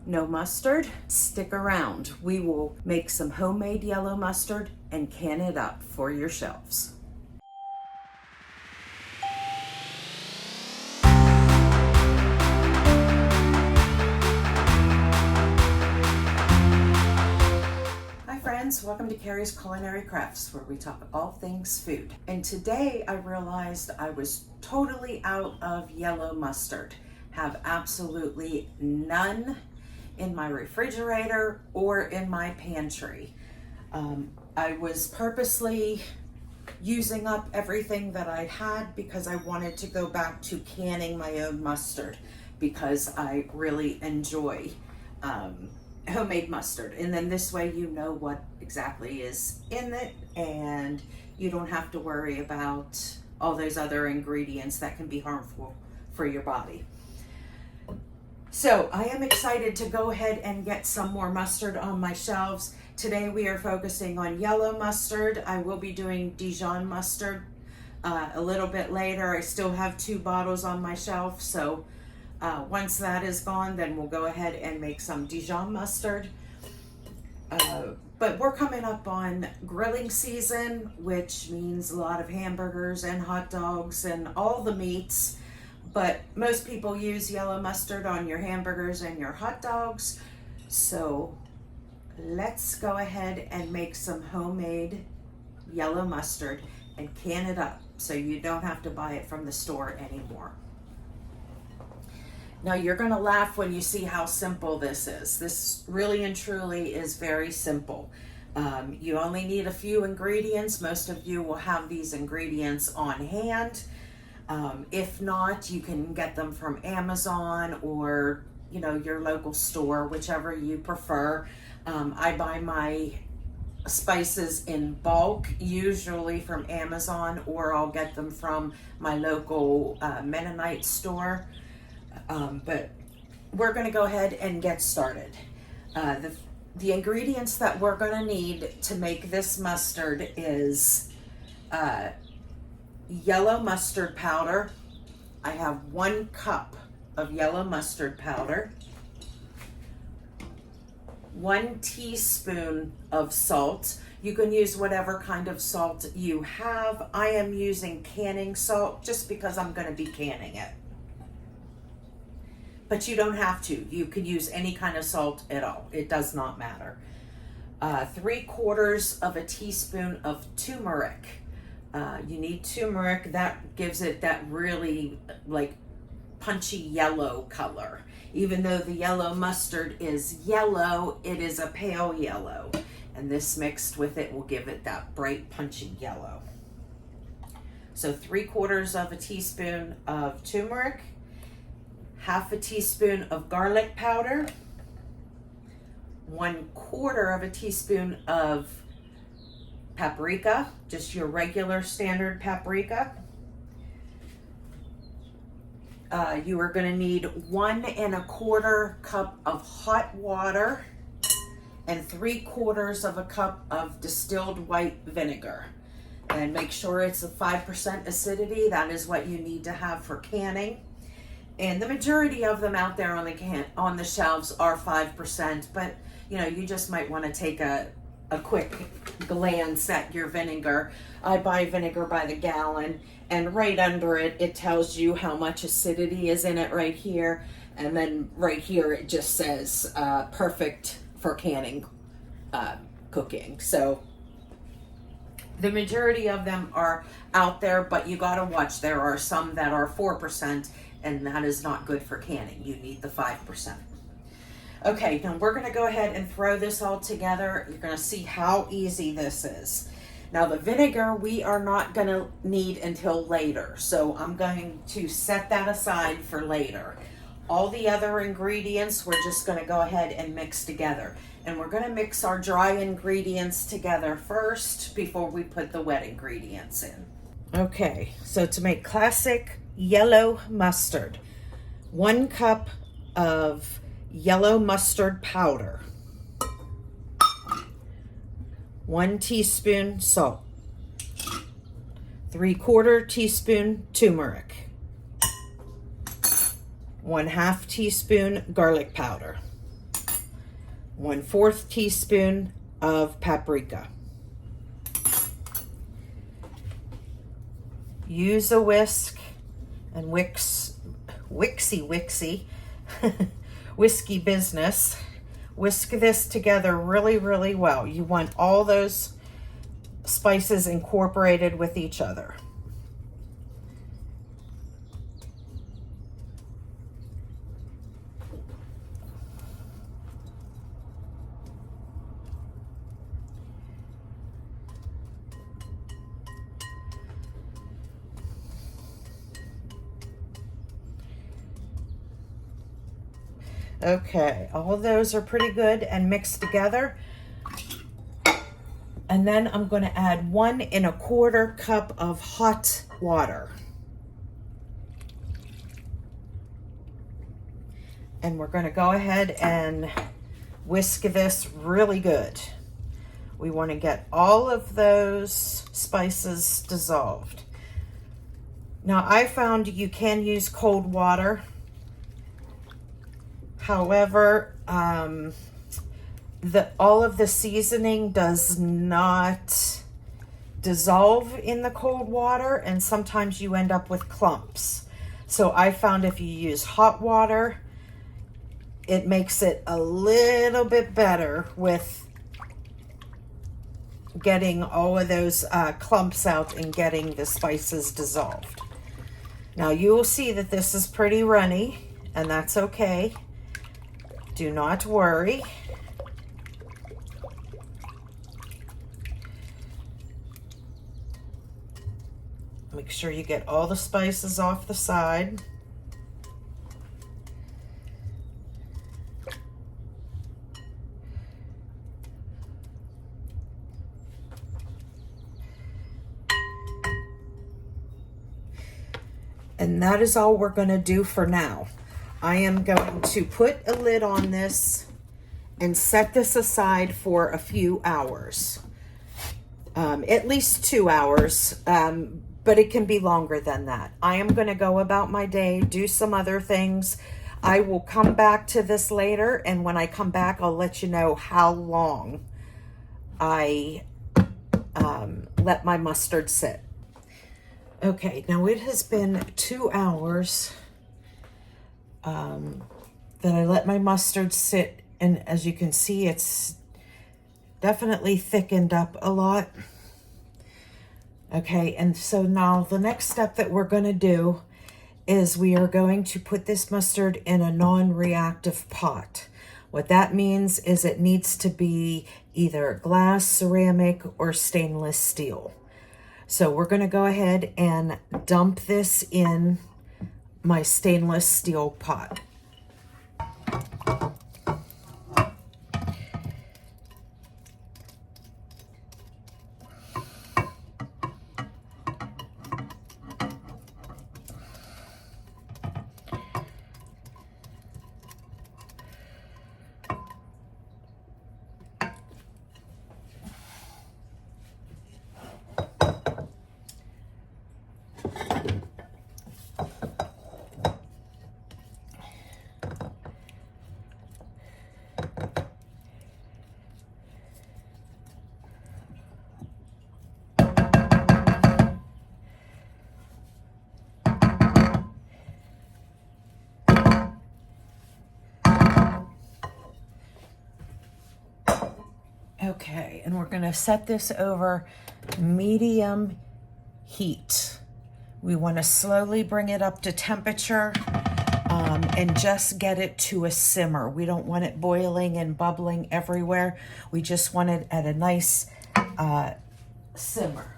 No mustard? Stick around. We will make some homemade yellow mustard and can it up for your shelves. Hi friends, welcome to Carrie's Culinary Crafts, where we talk all things food. And today I realized I was totally out of yellow mustard. Have absolutely none in my refrigerator or in my pantry. I was purposely using up everything that I had because I wanted to go back to canning my own mustard because I really enjoy homemade mustard. And then this way you know what exactly is in it and you don't have to worry about all those other ingredients that can be harmful for your body. So I am excited to go ahead and get some more mustard on my shelves. Today we are focusing on yellow mustard. I will be doing Dijon mustard a little bit later. I still have 2 bottles on my shelf, so once that is gone, then we'll go ahead and make some Dijon mustard. But we're coming up on grilling season, which means a lot of hamburgers and hot dogs and all the meats. But most people use yellow mustard on your hamburgers and your hot dogs. So let's go ahead and make some homemade yellow mustard and can it up so you don't have to buy it from the store anymore. Now you're gonna laugh when you see how simple this is. This really and truly is very simple. You only need a few ingredients. Most of you will have these ingredients on hand. If not, you can get them from Amazon or, you know, your local store, whichever you prefer. I buy my spices in bulk, usually from Amazon, or I'll get them from my local Mennonite store. But we're going to go ahead and get started. The ingredients that we're going to need to make this mustard is yellow mustard powder. I have 1 cup of yellow mustard powder, 1 teaspoon of salt. You can use whatever kind of salt you have. I am using canning salt just because I'm going to be canning it. But you don't have to. You can use any kind of salt at all. It does not matter. 3/4 of a teaspoon of turmeric. You need turmeric. That gives it that really like punchy yellow color. Even though the yellow mustard is yellow, it is a pale yellow. And this mixed with it will give it that bright punchy yellow. So 3/4 of a teaspoon of turmeric, 1/2 teaspoon of garlic powder, 1/4 of a teaspoon of paprika, just your regular standard paprika. You are going to need 1 1/4 cup of hot water and 3/4 of a cup of distilled white vinegar. And make sure it's a 5% acidity. That is what you need to have for canning. And the majority of them out there on the shelves are 5%, but you know, you just might want to take a quick glance at your vinegar. I buy vinegar by the gallon, and right under it, it tells you how much acidity is in it right here. And then right here, it just says perfect for canning cooking. So the majority of them are out there, but you got to watch. There are some that are 4%, and that is not good for canning. You need the 5%. Okay, now we're going to go ahead and throw this all together. You're going to see how easy this is. Now the vinegar we are not going to need until later, so I'm going to set that aside for later. All the other ingredients we're just going to go ahead and mix together. And we're going to mix our dry ingredients together first before we put the wet ingredients in. Okay, so to make classic yellow mustard, 1 cup of yellow mustard powder, 1 teaspoon salt, 3/4 teaspoon turmeric, 1/2 teaspoon garlic powder, 1/4 teaspoon of paprika. Use a whisk and wixy whiskey business. Whisk this together really, really well. You want all those spices incorporated with each other. Okay, all of those are pretty good and mixed together. And then I'm going to add 1 1/4 cup of hot water. And we're going to go ahead and whisk this really good. We want to get all of those spices dissolved. Now, I found you can use cold water. However, all of the seasoning does not dissolve in the cold water, and sometimes you end up with clumps. So I found if you use hot water, it makes it a little bit better with getting all of those clumps out and getting the spices dissolved. Now you will see that this is pretty runny, and that's okay. Do not worry. Make sure you get all the spices off the side. And that is all we're going to do for now. I am going to put a lid on this and set this aside for a few hours. At least 2 hours, but it can be longer than that. I am going to go about my day, do some other things. I will come back to this later, and when I come back, I'll let you know how long I let my mustard sit. Okay, now it has been 2 hours that I let my mustard sit, and as you can see, it's definitely thickened up a lot. Okay, and so now the next step that we're going to do is we are going to put this mustard in a non-reactive pot. What that means is it needs to be either glass, ceramic, or stainless steel. So we're going to go ahead and dump this in my stainless steel pot. Okay, and we're going to set this over medium heat. We want to slowly bring it up to temperature and just get it to a simmer. We don't want it boiling and bubbling everywhere. We just want it at a nice simmer.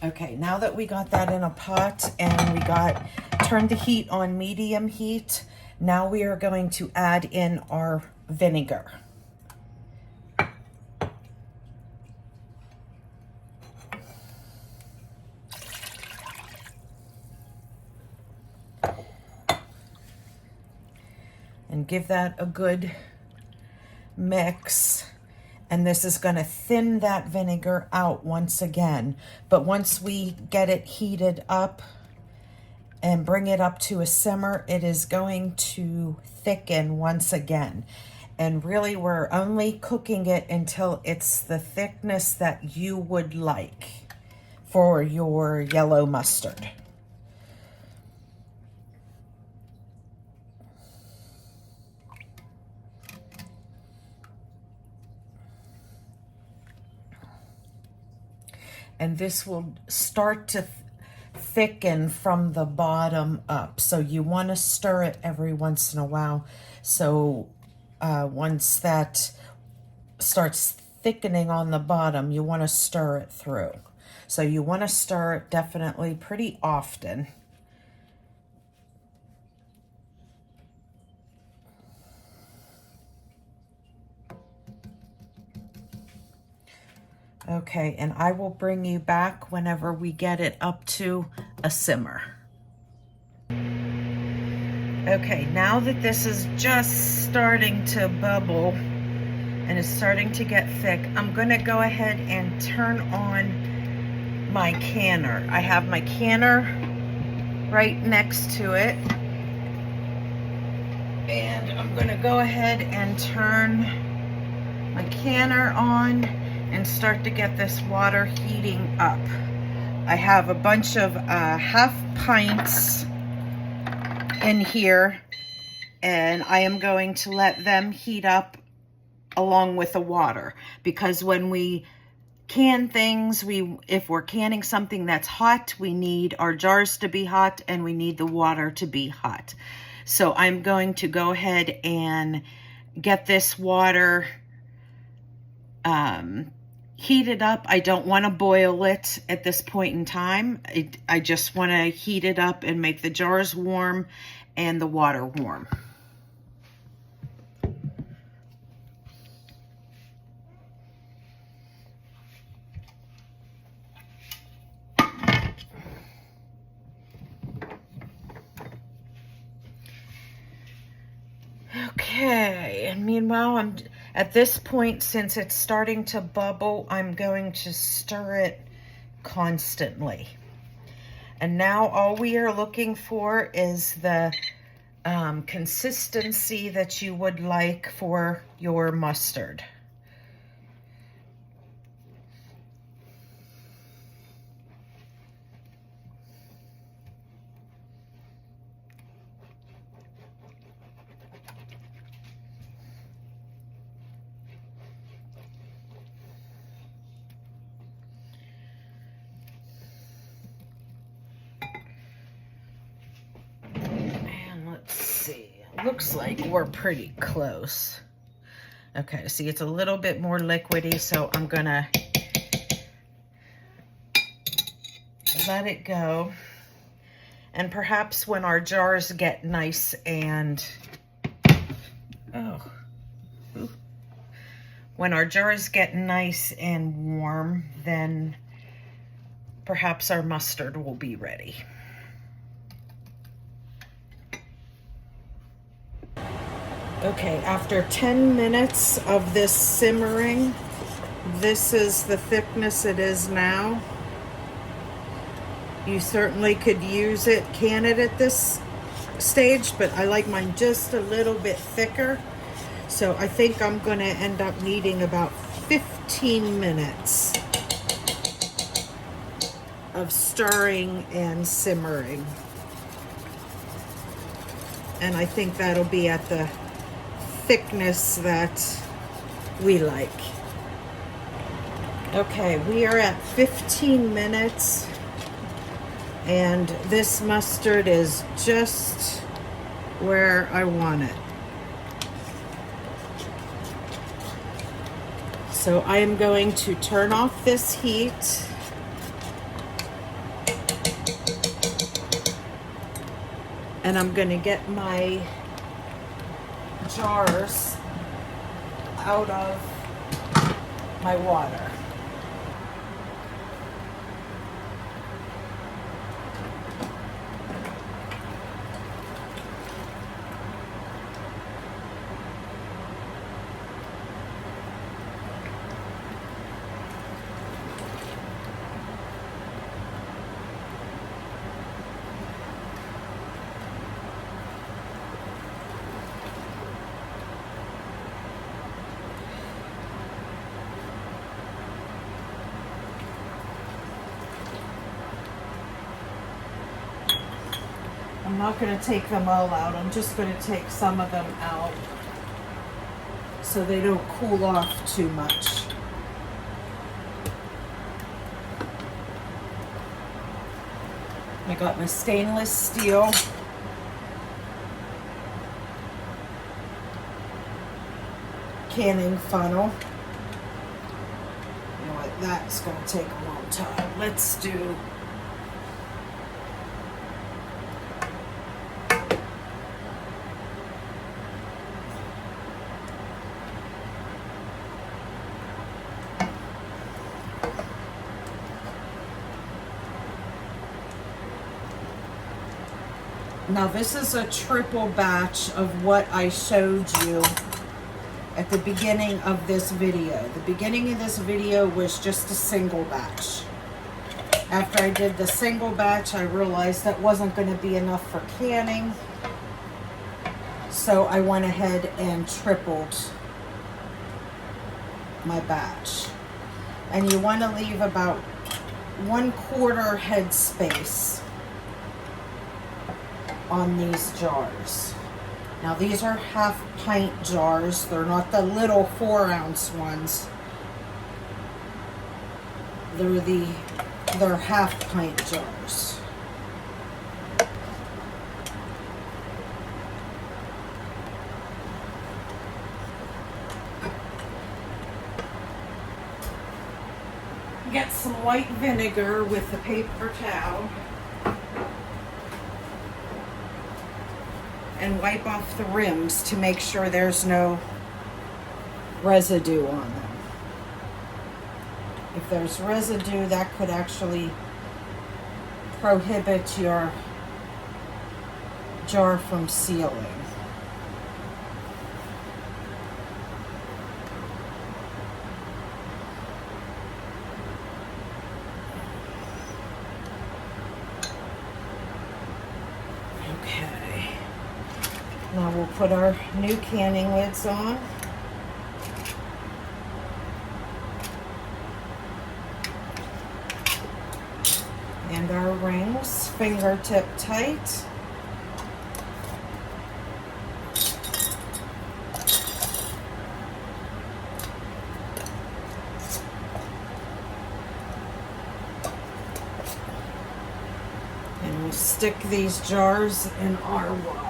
Okay, now that we got that in a pot and we turned the heat on medium heat, now we are going to add in our vinegar. And give that a good mix. And this is going to thin that vinegar out once again. But once we get it heated up and bring it up to a simmer, it is going to thicken once again. And really, we're only cooking it until it's the thickness that you would like for your yellow mustard. And this will start to thicken from the bottom up. So you want to stir it every once in a while. So once that starts thickening on the bottom, you want to stir it through. So you want to stir it definitely pretty often. Okay, and I will bring you back whenever we get it up to a simmer. Okay, now that this is just starting to bubble and it's starting to get thick, I'm gonna go ahead and turn on my canner. I have my canner right next to it. And I'm gonna go ahead and turn my canner on and start to get this water heating up. I have a bunch of half pints in here, and I am going to let them heat up along with the water, because when we can things, if we're canning something that's hot, we need our jars to be hot and we need the water to be hot. So I'm going to go ahead and get this water heated up. I don't want to boil it at this point in time. I just want to heat it up and make the jars warm and the water warm. Okay, and meanwhile, at this point, since it's starting to bubble, I'm going to stir it constantly. And now all we are looking for is the consistency that you would like for your mustard. Looks like we're pretty close. Okay, see, it's a little bit more liquidy, so I'm gonna let it go. And perhaps when our jars get nice and when our jars get nice and warm, then perhaps our mustard will be ready. Okay, after 10 minutes of this simmering, this is the thickness it is now. You certainly could can it at this stage, but I like mine just a little bit thicker. So I think I'm gonna end up needing about 15 minutes of stirring and simmering. And I think that'll be at the thickness that we like. Okay, we are at 15 minutes and this mustard is just where I want it. So I am going to turn off this heat. And I'm going to get my jars out of my water. I'm not going to take them all out. I'm just going to take some of them out so they don't cool off too much. I got my stainless steel canning funnel. You know what, that's going to take a long time. Let's do now. This is a triple batch of what I showed you at the beginning of this video. The beginning of this video was just a single batch. After I did the single batch, I realized that wasn't going to be enough for canning. So I went ahead and tripled my batch. And you want to leave about 1/4 head space on these jars. Now these are 1/2 pint jars. They're not the little 4-ounce ones. They're 1/2 pint jars. Get some white vinegar with the paper towel and wipe off the rims to make sure there's no residue on them. If there's residue, that could actually prohibit your jar from sealing. Now we'll put our new canning lids on. And our rings, fingertip tight. And we'll stick these jars in our water.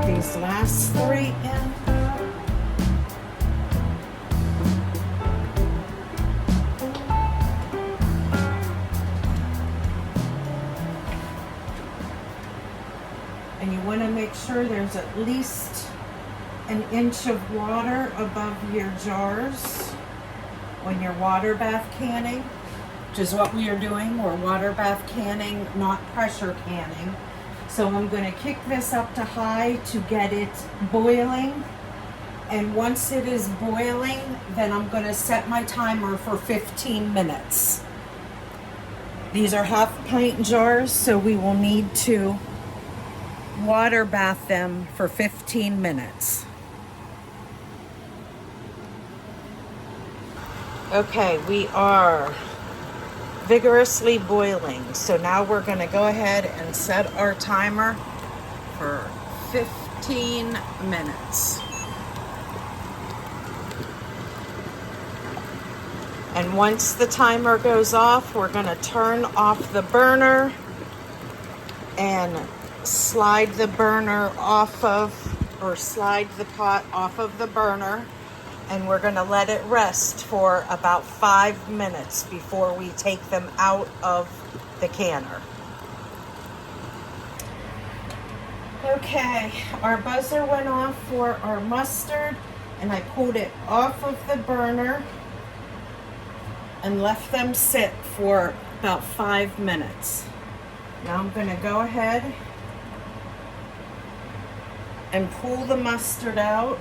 These last 3 in. And you want to make sure there's at least an inch of water above your jars when you're water bath canning, which is what we are doing. We're water bath canning, not pressure canning. So I'm going to kick this up to high to get it boiling. And once it is boiling, then I'm going to set my timer for 15 minutes. These are 1/2 pint jars, so we will need to water bath them for 15 minutes. Okay, we are vigorously boiling. So now we're going to go ahead and set our timer for 15 minutes. And once the timer goes off, we're going to turn off the burner and slide the burner off of, or slide the pot off of the burner. And we're going to let it rest for about 5 minutes before we take them out of the canner. Okay, our buzzer went off for our mustard, and I pulled it off of the burner and left them sit for about 5 minutes. Now I'm going to go ahead and pull the mustard out.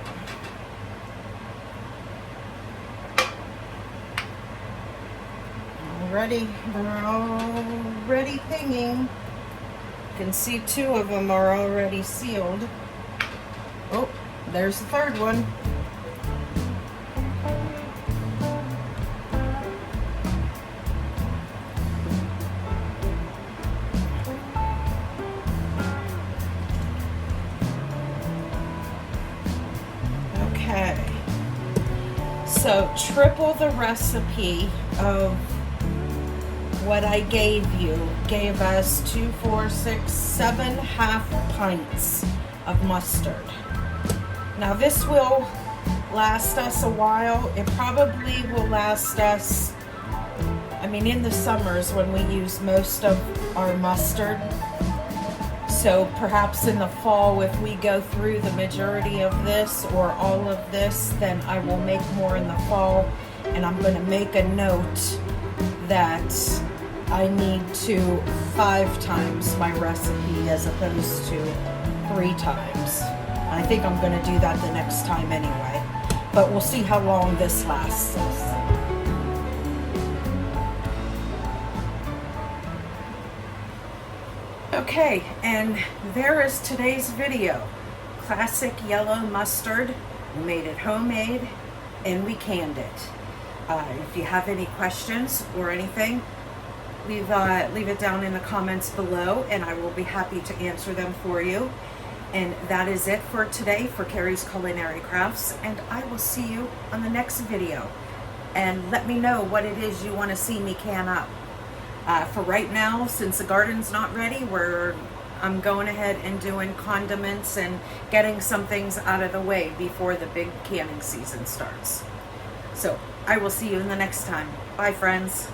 They're already pinging. You can see 2 of them are already sealed. Oh, there's the 3rd one. Okay, so triple the recipe of what I gave you gave us 2, 4, 6, 7 half pints of mustard. Now this will last us a while. It probably will last us, I mean, in the summers when we use most of our mustard. So perhaps in the fall, if we go through the majority of this or all of this, then I will make more in the fall. And I'm going to make a note that I need to 5 times my recipe as opposed to 3 times. I think I'm going to do that the next time anyway. But we'll see how long this lasts us. Okay, and there is today's video. Classic yellow mustard. We made it homemade and we canned it. If you have any questions or anything, leave it down in the comments below and I will be happy to answer them for you. And that is it for today for Carrie's Culinary Crafts, and I will see you on the next video. And let me know what it is you want to see me can up. For right now, since the garden's not ready, I'm going ahead and doing condiments and getting some things out of the way before the big canning season starts. So I will see you in the next time. Bye, friends.